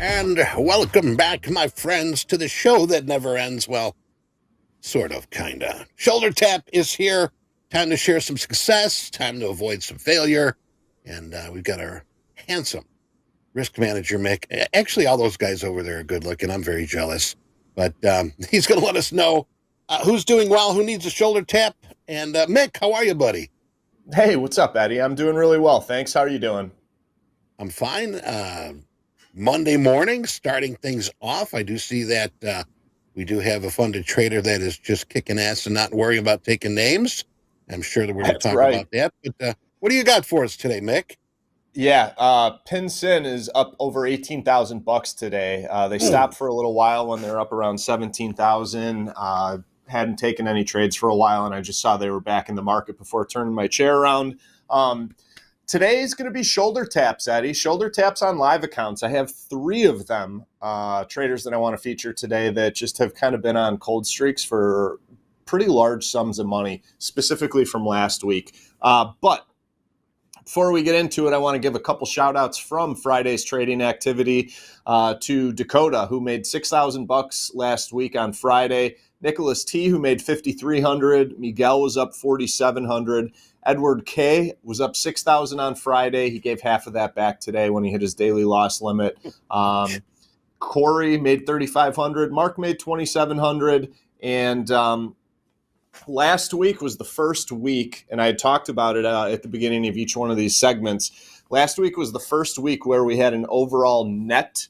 And welcome back, my friends, to the show that never ends. Well, sort of, kinda. Shoulder Tap is here. Time to share some success, time to avoid some failure. And we've got our handsome risk manager, Mick. Actually, all those guys over there are good looking. I'm very jealous. But he's going to let us know who's doing well, who needs a shoulder tap. And Mick, how are you, buddy? Hey, what's up, Eddie? I'm doing really well. Thanks. How are you doing? I'm fine. Monday morning, starting things off. I do see that we do have a funded trader that is just kicking ass and not worrying about taking names. I'm sure that we're going to That's talk right. about that. But what do you got for us today, Mick? Yeah, Pin Sin is up over 18,000 bucks today. They Ooh, stopped for a little while when they're up around 17,000. Hadn't taken any trades for a while, and I just saw they were back in the market before turning my chair around. Today is going to be shoulder taps, Eddie. Shoulder taps on live accounts. I have three of them, traders that I want to feature today that just have kind of been on cold streaks for pretty large sums of money, specifically from last week. But before we get into it, I want to give a couple shout outs from Friday's trading activity to Dakota, who made 6,000 bucks last week on Friday. Nicholas T, who made 5,300. Miguel was up 4,700. Edward K was up 6,000 on Friday. He gave half of that back today when he hit his daily loss limit. Corey made 3,500. Mark made 2,700. And last week was the first week, and I had talked about it at the beginning of each one of these segments. Last week was the first week where we had an overall net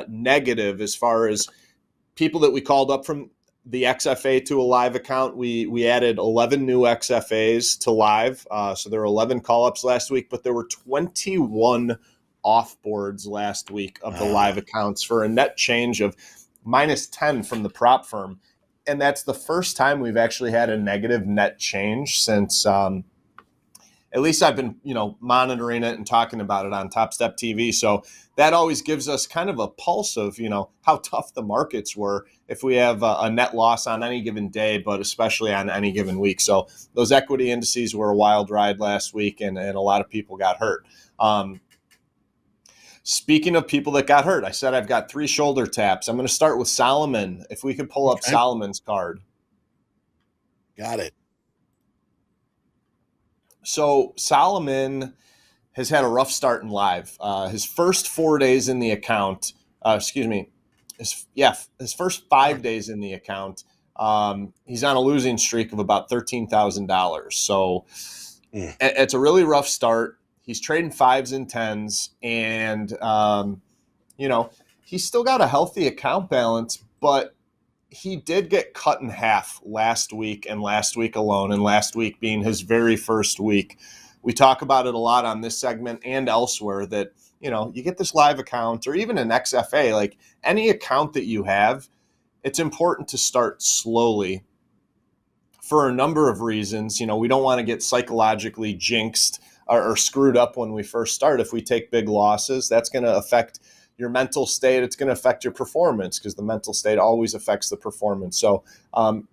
negative as far as people that we called up from the XFA to a live account. We added 11 new XFAs to live. So there were 11 call-ups last week, but there were 21 off-boards last week of the live accounts for a net change of minus 10 from the prop firm. And that's the first time we've actually had a negative net change since at least I've been, monitoring it and talking about it on TopstepTV. So that always gives us kind of a pulse of, how tough the markets were if we have a net loss on any given day, but especially on any given week. So those equity indices were a wild ride last week, and a lot of people got hurt. Speaking of people that got hurt, I said I've got three shoulder taps. I'm going to start with Solomon. If we could pull up okay. Solomon's card. Got it. So Solomon has had a rough start in live. His first 4 days in the account, his first 5 days in the account, he's on a losing streak of about $13,000. So it's a really rough start. He's trading fives and tens, and he's still got a healthy account balance, but he did get cut in half last week and last week alone, and last week being his very first week. We talk about it a lot on this segment and elsewhere that, you get this live account or even an XFA, like any account that you have, it's important to start slowly for a number of reasons. We don't want to get psychologically jinxed or screwed up when we first start. If we take big losses, that's going to affect your mental state. It's going to affect your performance because the mental state always affects the performance. So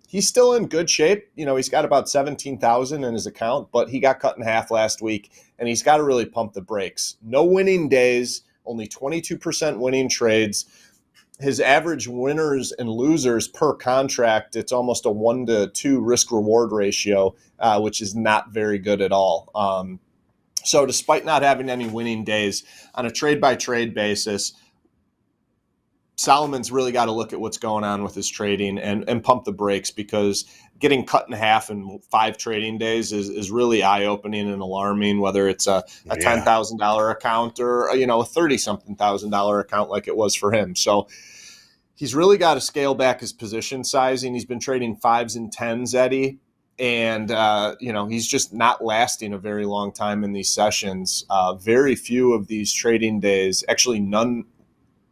he's still in good shape. He's got about 17,000 in his account, but he got cut in half last week, and he's got to really pump the brakes. No winning days, only 22% winning trades. His average winners and losers per contract, it's almost a 1-to-2 risk reward ratio, which is not very good at all. So despite not having any winning days on a trade-by-trade basis, Solomon's really got to look at what's going on with his trading and pump the brakes, because getting cut in half in 5 trading days is really eye-opening and alarming, whether it's a $10,000 account or a $30-something thousand account like it was for him. So he's really got to scale back his position sizing. He's been trading fives and tens, Eddie. And, he's just not lasting a very long time in these sessions. Very few of these trading days, actually none,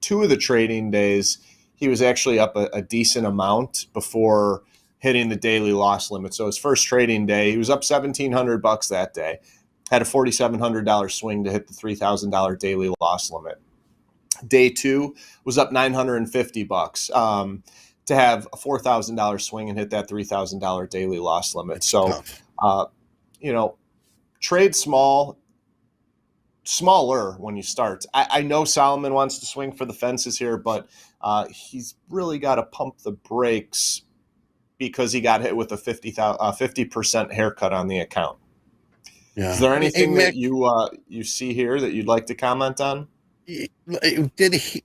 2 of the trading days, he was actually up a decent amount before hitting the daily loss limit. So his first trading day, he was up $1,700 that day, had a $4,700 swing to hit the $3,000 daily loss limit. Day 2 was up $950. To have a $4,000 swing and hit that $3,000 daily loss limit. That's So, tough. trade small. smaller when you start. I know Solomon wants to swing for the fences here, but he's really got to pump the brakes because he got hit with a 50% haircut on the account. Is Yeah. there Hey, anything that Mick, you see here that you'd like to comment on?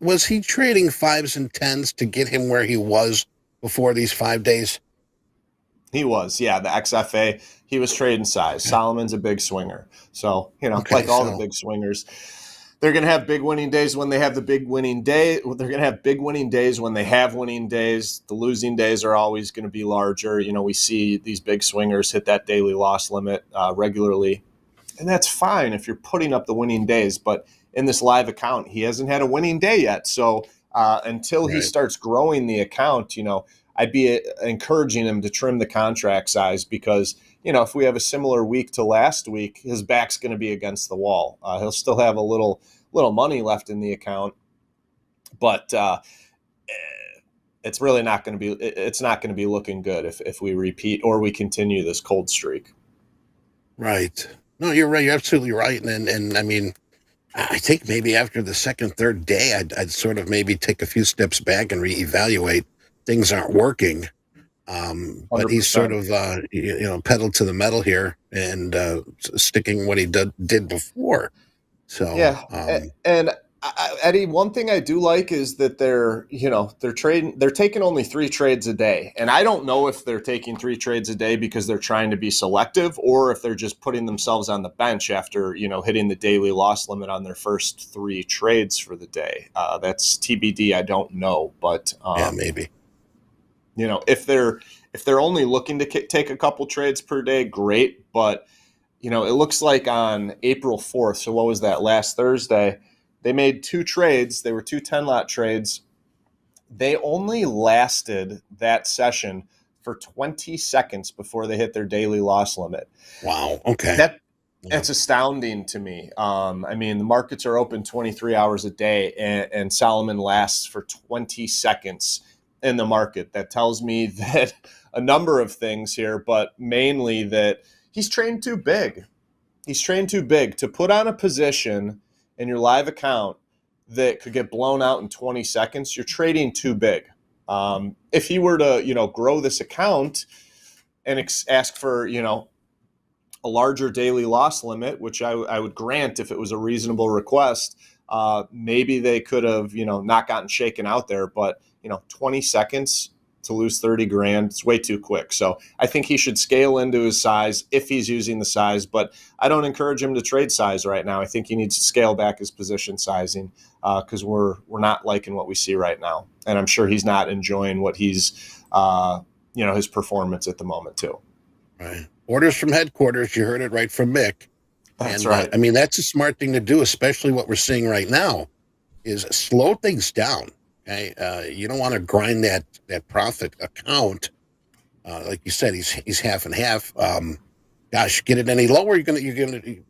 was he trading fives and tens to get him where he was before these 5 days? He was, yeah, the XFA. He was trading size. Okay. Solomon's a big swinger, so Okay. like all the So, big swingers, they're going to have big winning days when they have the big winning day. They're going to have big winning days when they have winning days. The losing days are always going to be larger. We see these big swingers hit that daily loss limit regularly, and that's fine if you're putting up the winning days. But in this live account, he hasn't had a winning day yet. So until he right. starts growing the account, I'd be encouraging him to trim the contract size because, if we have a similar week to last week, his back's going to be against the wall. He'll still have a little money left in the account, but it's really not going to be. It's not going to be looking good if we repeat or we continue this cold streak. Right. No, you're right. You're absolutely right. And I mean, I think maybe after the second, third day, I'd sort of maybe take a few steps back and reevaluate. Things aren't working. But he's sort 100%. of, pedal to the metal here and sticking what he did before. So, Yeah, and Eddie, one thing I do like is that they're taking only 3 trades a day, and I don't know if they're taking 3 trades a day because they're trying to be selective, or if they're just putting themselves on the bench after hitting the daily loss limit on their first 3 trades for the day. That's TBD. I don't know, but yeah, maybe. if they're only looking to take a couple trades per day, great, but it looks like on April 4th, so what was that, last Thursday, they made 2 trades. They were 2 10-lot trades. They only lasted that session for 20 seconds before they hit their daily loss limit. Wow. Okay. That Yeah. It's astounding to me. I mean, the markets are open 23 hours a day, and Solomon lasts for 20 seconds in the market. That tells me that a number of things here, but mainly that he's trained too big. He's trained too big to put on a position in your live account that could get blown out in 20 seconds. You're trading too big. If he were to, grow this account and ask for, a larger daily loss limit, which I would grant if it was a reasonable request, maybe they could have, not gotten shaken out there. But, 20 seconds to lose 30 grand, it's way too quick. So I think he should scale into his size if he's using the size, but I don't encourage him to trade size right now. I think he needs to scale back his position sizing because we're not liking what we see right now. And I'm sure he's not enjoying what he's, his performance at the moment too. Right. Orders from headquarters. You heard it right from Mick. That's And right. I mean, that's a smart thing to do, especially what we're seeing right now is slow things down. Okay. You don't want to grind that profit account. Like you said, he's half and half. Gosh, get it any lower, the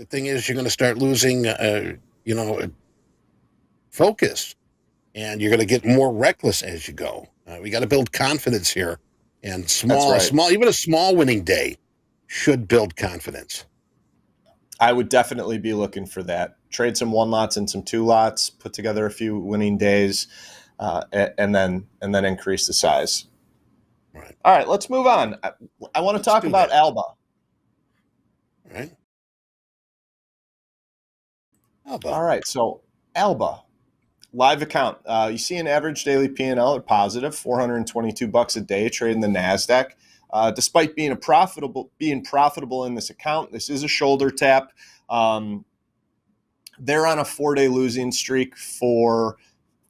thing is, you're going to start losing, focus, and you're going to get more reckless as you go. We got to build confidence here, and That's right. even a small winning day should build confidence. I would definitely be looking for that. Trade some 1 lots and some 2 lots, put together a few winning days, and then increase the size. Right. All right, let's move on. I want to talk about Alba. Right. All Alba. right, so Alba live account. You see an average daily P&L or positive, $422 a day trading the Nasdaq. Despite being profitable in this account, this is a shoulder tap. They're on a 4-day losing streak for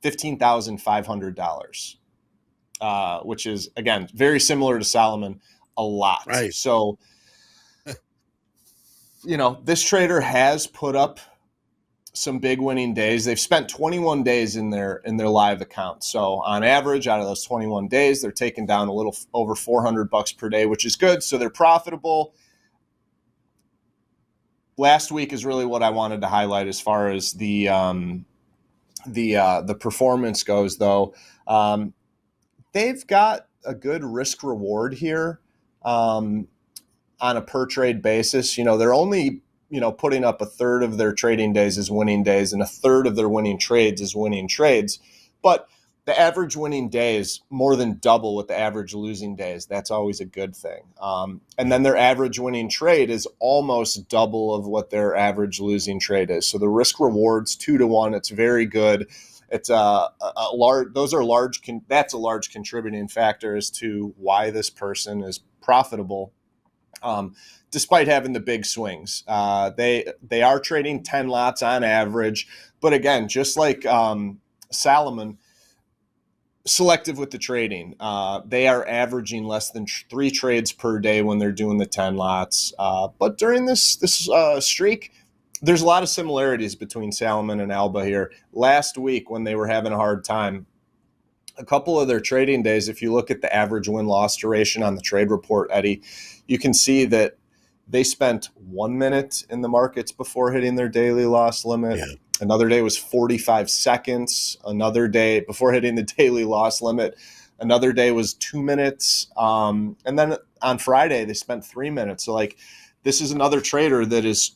$15,500, which is, again, very similar to Solomon, a lot. Right. So, this trader has put up some big winning days. They've spent 21 days in their live account. So on average, out of those 21 days, they're taking down a little over $400 per day, which is good. So they're profitable. Last week is really what I wanted to highlight as far as the performance goes, though. They've got a good risk reward here on a per trade basis. They're only putting up a third of their trading days as winning days and a third of their winning trades as winning trades. But the average winning day is more than double what the average losing days. That's always a good thing. And then their average winning trade is almost double of what their average losing trade is. So the risk reward's 2-to-1. It's very good. It's a large. Those are large. That's a large contributing factor as to why this person is profitable. Despite having the big swings, they are trading 10 lots on average. But again, just like Salomon, selective with the trading. They are averaging less than 3 trades per day when they're doing the 10 lots. But during this streak, there's a lot of similarities between Salomon and Alba here. Last week, when they were having a hard time, a couple of their trading days, if you look at the average win-loss duration on the trade report, Eddie, you can see that they spent 1 minute in the markets before hitting their daily loss limit. Yeah. Another day was 45 seconds. Another day before hitting the daily loss limit. Another day was 2 minutes. And then on Friday, they spent 3 minutes. So this is another trader that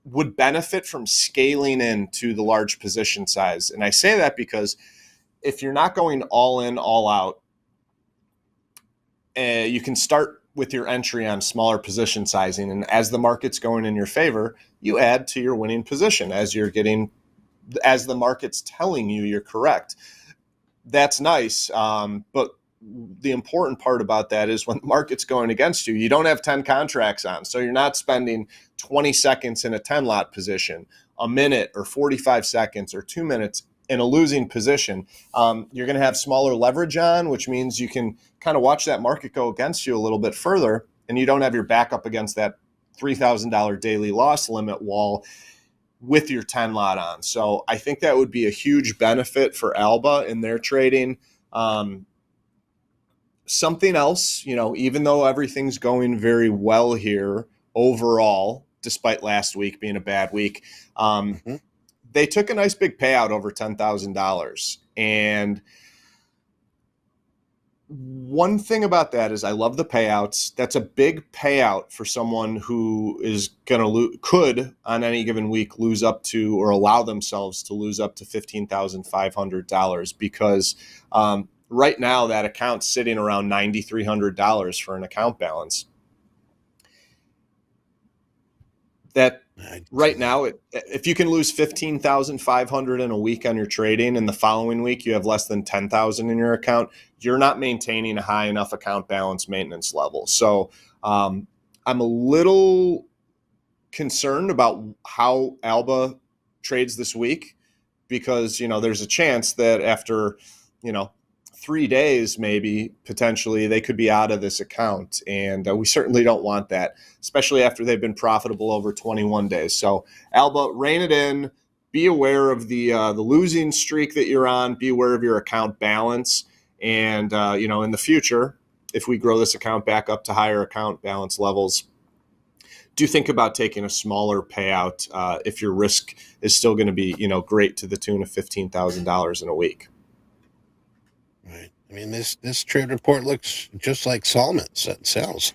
would benefit from scaling into the large position size. And I say that because if you're not going all in, all out, you can start with your entry on smaller position sizing. And as the market's going in your favor, you add to your winning position as the market's telling you you're correct. That's nice. But the important part about that is when the market's going against you, you don't have 10 contracts on. So you're not spending 20 seconds in a 10 lot position, a minute or 45 seconds or 2 minutes in a losing position. You're going to have smaller leverage on, which means you can kind of watch that market go against you a little bit further, and you don't have your back up against that $3,000 daily loss limit wall with your 10 lot on. So I think that would be a huge benefit for Alba in their trading. Something else, even though everything's going very well here overall, despite last week being a bad week, they took a nice big payout over $10,000. And one thing about that is I love the payouts. That's a big payout for someone who is going to could on any given week lose up to or allow themselves to lose up to $15,500 because right now that account's sitting around $9,300 for an account balance. That right now, if you can lose $15,500 in a week on your trading, and the following week you have less than $10,000 in your account, you're not maintaining a high enough account balance maintenance level. So I'm a little concerned about how Alba trades this week because there's a chance that after 3 days, maybe potentially they could be out of this account. And we certainly don't want that, especially after they've been profitable over 21 days. So Alba, rein it in, be aware of the losing streak that you're on, be aware of your account balance. And, in the future, if we grow this account back up to higher account balance levels, do think about taking a smaller payout if your risk is still going to be, great to the tune of $15,000 in a week. Right. I mean, this trade report looks just like Solomon's sales.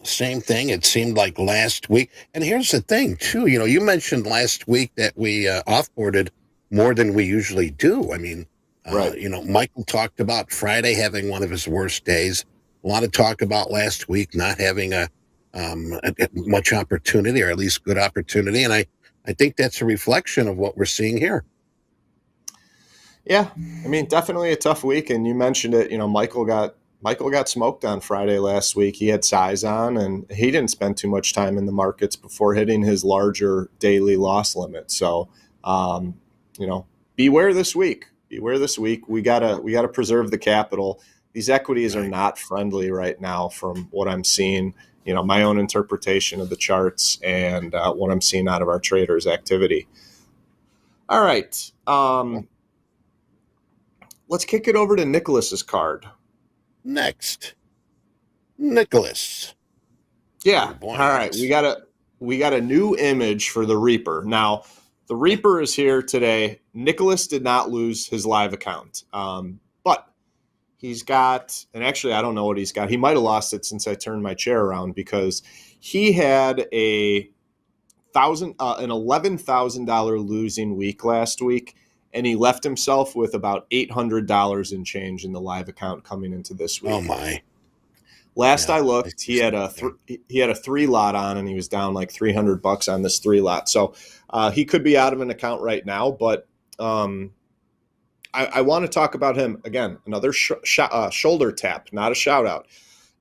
Same thing. It seemed like last week. And here's the thing, too. You mentioned last week that we offboarded more than we usually do. I mean, right. Michael talked about Friday having one of his worst days. A lot of talk about last week not having a much opportunity, or at least good opportunity. And I think that's a reflection of what we're seeing here. Yeah, I mean, definitely a tough week. And you mentioned it, Michael got smoked on Friday last week. He had size on, and he didn't spend too much time in the markets before hitting his larger daily loss limit. So, beware this week. Beware this week. We gotta preserve the capital. These equities are not friendly right now from what I'm seeing. My own interpretation of the charts and what I'm seeing out of our traders' activity. All right. Let's kick it over to Nicholas's card. Next, Nicholas. Yeah. Oh, all right. We got a new image for the Reaper. Now, the Reaper is here today. Nicholas did not lose his live account, but he's got, and actually I don't know what he's got. He might have lost it since I turned my chair around because he had a an $11,000 losing week last week, and he left himself with about $800 in change in the live account coming into this week. Oh my! Last Yeah, I I looked, see he had a something. he had a 3 lot on, and he was down like $300 on this 3 lot. So he could be out of an account right now, but I want to talk about him again. Another shoulder tap, not a shout out.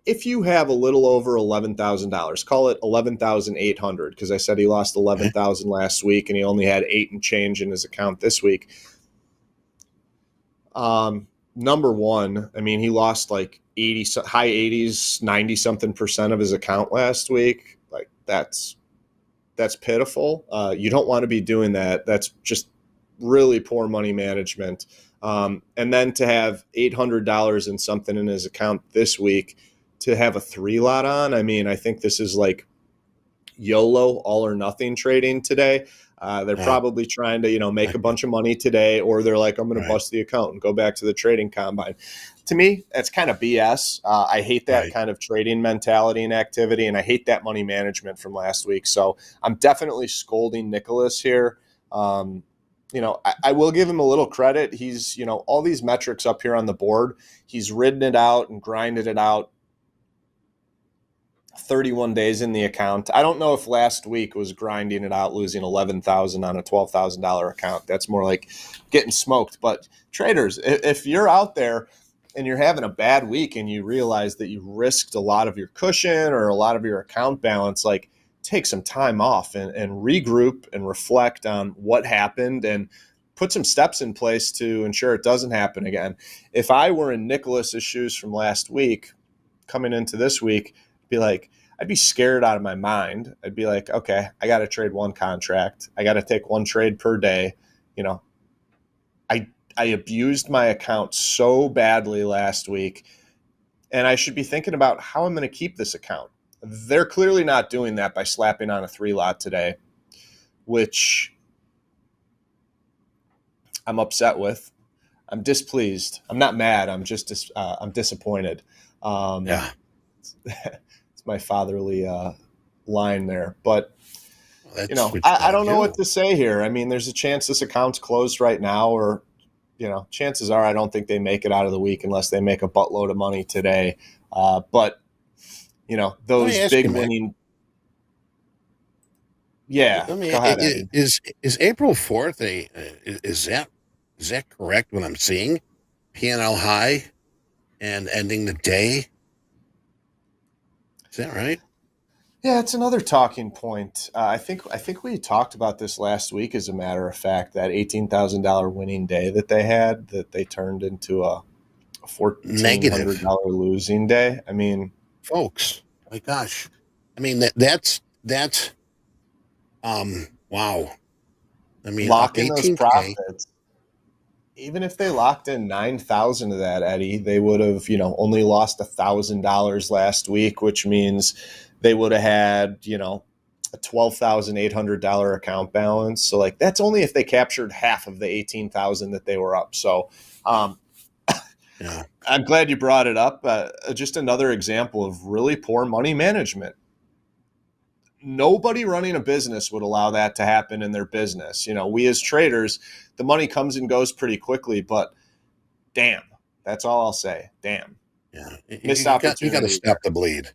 If you have a little over $11,000, call it 11,800, because I said he lost Okay. 11,000 last week and he only had 8 and change in his account this week. Number one, I mean, he lost like 80, high 80s, 90 something percent of his account last week. Like that's pitiful. You don't want to be doing that. That's just really poor money management. And then to have $800 and something in his account this week, to have a 3 lot on. I mean, I think this is like YOLO, all or nothing trading today. They're Yeah. probably trying to, make a Okay. bunch of money today, or they're like, I'm going to Right. bust the account and go back to the trading combine. To me, that's kind of BS. I hate that Right. kind of trading mentality and activity, and I hate that money management from last week. So I'm definitely scolding Nicholas here. I will give him a little credit. He's, all these metrics up here on the board, he's ridden it out and grinded it out 31 days in the account. I don't know if last week was grinding it out, losing 11,000 on a $12,000 account. That's more like getting smoked. But traders, if you're out there and you're having a bad week and you realize that you risked a lot of your cushion or a lot of your account balance, like take some time off and regroup and reflect on what happened and put some steps in place to ensure it doesn't happen again. If I were in Nicholas's shoes from last week, coming into this week, be like, I'd be scared out of my mind. I'd be like, okay, I got to trade one contract. I got to take one trade per day. I abused my account so badly last week, and I should be thinking about how I'm going to keep this account. They're clearly not doing that by slapping on a 3 lot today, which I'm upset with. I'm displeased. I'm not mad. I'm just I'm disappointed. Yeah. It's my fatherly line there, but Well, that's what you I got to don't know do. what to say here. I mean, there's a chance this account's closed right now, or chances are I don't think they make it out of the week unless they make a buttload of money today. But Let me those ask big you, Mac. winning. Yeah, Let me. go ahead, Eddie. Is April 4th a? Is that correct? What I'm seeing, PNL high and ending the day. Is that right? Yeah, it's another talking point. I think we talked about this last week. As a matter of fact, that $18,000 winning day that they had, that they turned into a Negative, $1,400 losing day. I mean, folks. My gosh. I mean that's wow. I mean up lock in those 18K. profits. Even if they locked in 9,000 of that, Eddie, they would have, only lost $1,000 last week, which means they would have had, a $12,800 account balance. So like that's only if they captured half of the 18,000 that they were up. So um, Yeah. I'm glad you brought it up. Just another example of really poor money management. Nobody running a business would allow that to happen in their business. We as traders, the money comes and goes pretty quickly, but damn, that's all I'll say. Damn, Yeah. missed You got to opportunity stop there. the bleed.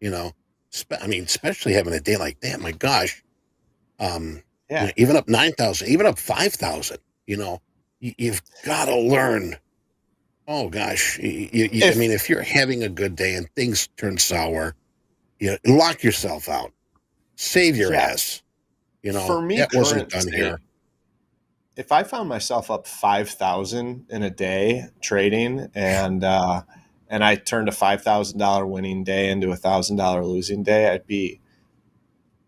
You know. I mean, especially having a day like that. My gosh. Yeah, Even up 9,000, even up 5,000. You know, you've got to learn. Oh gosh, I mean, if if you're having a good day and things turn sour, lock yourself out, save your yeah, ass. for me, That wasn't current done state, here. if I found myself up 5,000 in a day trading, and I turned a $5,000 winning day into $1,000 losing day, I'd be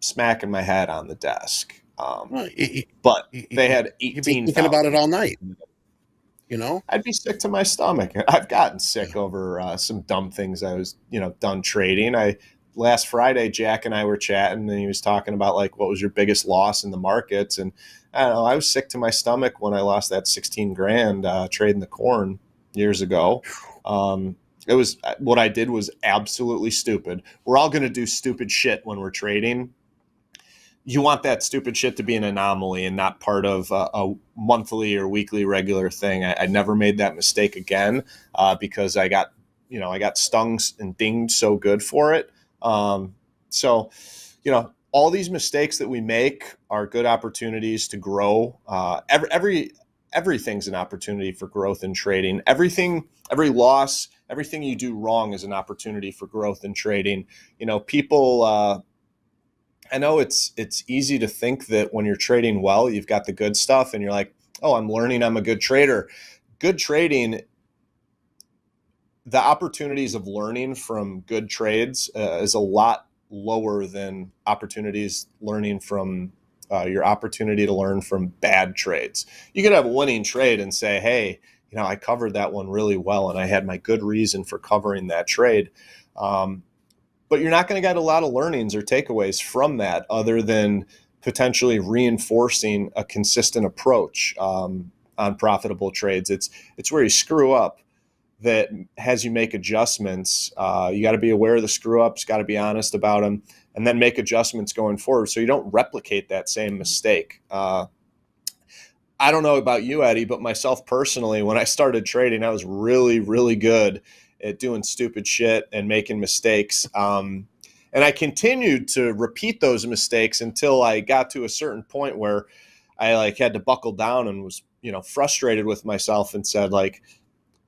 smacking my head on the desk. Well, But they had you'd be thinking about it 18,000. all night. You know, I'd be sick to my stomach. I've gotten sick over some dumb things I was, done trading. Last Friday, Jack and I were chatting, and he was talking about like what was your biggest loss in the markets, and I don't know. I was sick to my stomach when I lost that 16 grand trading the corn years ago. It was what I did was absolutely stupid. We're all going to do stupid shit when we're trading. you want that stupid shit to be an anomaly and not part of a monthly or weekly regular thing. I never made that mistake again because I got stung and dinged so good for it. So, all these mistakes that we make are good opportunities to grow. Everything's an opportunity for growth in trading. Every loss, everything you do wrong is an opportunity for growth in trading. People. I know it's easy to think that when you're trading well, you've got the good stuff, and you're like, oh, I'm learning, I'm a good trader. Good trading, the opportunities of learning from good trades is a lot lower than opportunities learning from your opportunity to learn from bad trades. You could have a winning trade and say, hey, I covered that one really well, and I had my good reason for covering that trade. But you're not going to get a lot of learnings or takeaways from that other than potentially reinforcing a consistent approach on profitable trades. It's where you screw up that has you make adjustments. You got to be aware of the screw ups, got to be honest about them, and then make adjustments going forward so you don't replicate that same mistake. I don't know about you, Eddie, but myself personally, when I started trading, I was really, really good at doing stupid shit and making mistakes. And I continued to repeat those mistakes until I got to a certain point where I had to buckle down and was, frustrated with myself and said,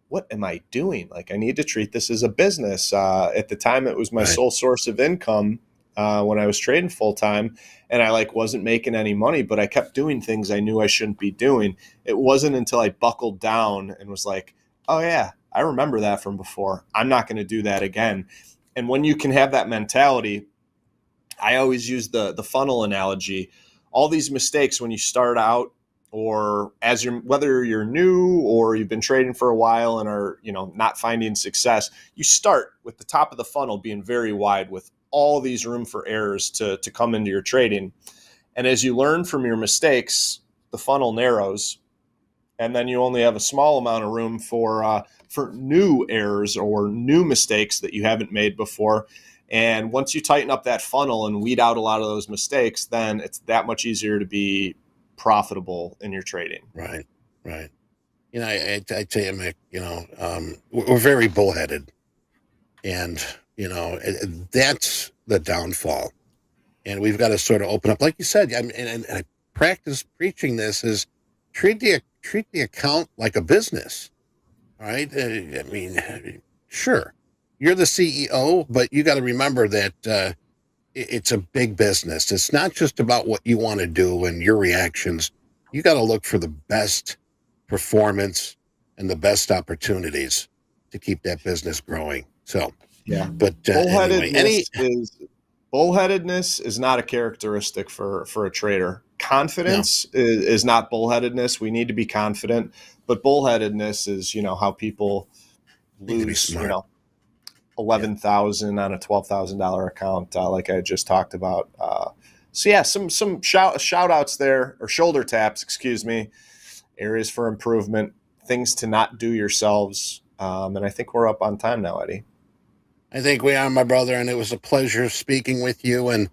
what am I doing? I need to treat this as a business. At the time, it was my Right. sole source of income when I was trading full time, and I wasn't making any money, but I kept doing things I knew I shouldn't be doing. It wasn't until I buckled down and was like, oh yeah, I remember that from before. I'm not going to do that again. And when you can have that mentality, I always use the funnel analogy. All these mistakes when you start out, or whether you're new or you've been trading for a while and are not finding success, you start with the top of the funnel being very wide with all these room for errors to come into your trading. And as you learn from your mistakes, the funnel narrows, and then you only have a small amount of room for new errors or new mistakes that you haven't made before. And once you tighten up that funnel and weed out a lot of those mistakes, then it's that much easier to be profitable in your trading. Right. Right. I tell you, Mick, we're very bullheaded, and that's the downfall. And we've got to sort of open up, like you said. I mean, and I practice preaching this: is treat the account like a business. All right. I mean, sure, you're the CEO, but you got to remember that it's a big business. It's not just about what you want to do and your reactions. You got to look for the best performance and the best opportunities to keep that business growing. So, Yeah. but anyway, Bullheadedness is not a characteristic for a trader. no, Confidence is not bullheadedness. We need to be confident, but bullheadedness is how people need to be lose smart. Yeah. 11,000 on a $12,000 account, like I just talked about. So yeah, some shout outs there, or shoulder taps, excuse me, areas for improvement, things to not do yourselves. And I think we're up on time now, Eddie. I think we are, my brother, and it was a pleasure speaking with you. And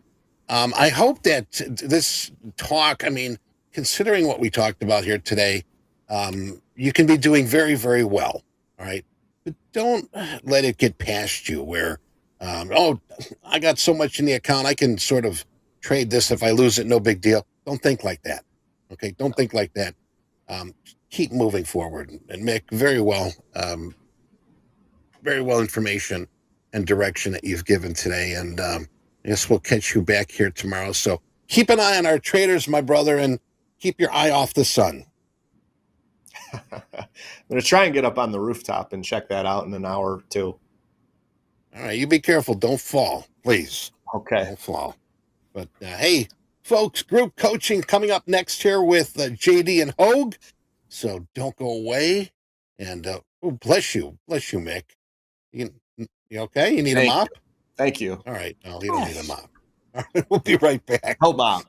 I hope that this talk, I mean, considering what we talked about here today, you can be doing very, very well. All right. But don't let it get past you where, oh, I got so much in the account, I can sort of trade this. If I lose it, no big deal. Don't think like that. Okay. Don't think like that. Um, Keep moving forward. And Mick, very well information and direction that you've given today. And I guess we'll catch you back here tomorrow. So keep an eye on our traders, my brother, and keep your eye off the sun. I'm going to try and get up on the rooftop and check that out in an hour or two. All right, you be careful. Don't fall, please. Okay. Don't fall. But hey, folks, group coaching coming up next here with JD and Hogue. So don't go away. And oh, bless you, Mick. You okay? You need a Thank you. mop? Thank you. All right, no, you don't need a mop. All right, we'll be right back. Help, Mom.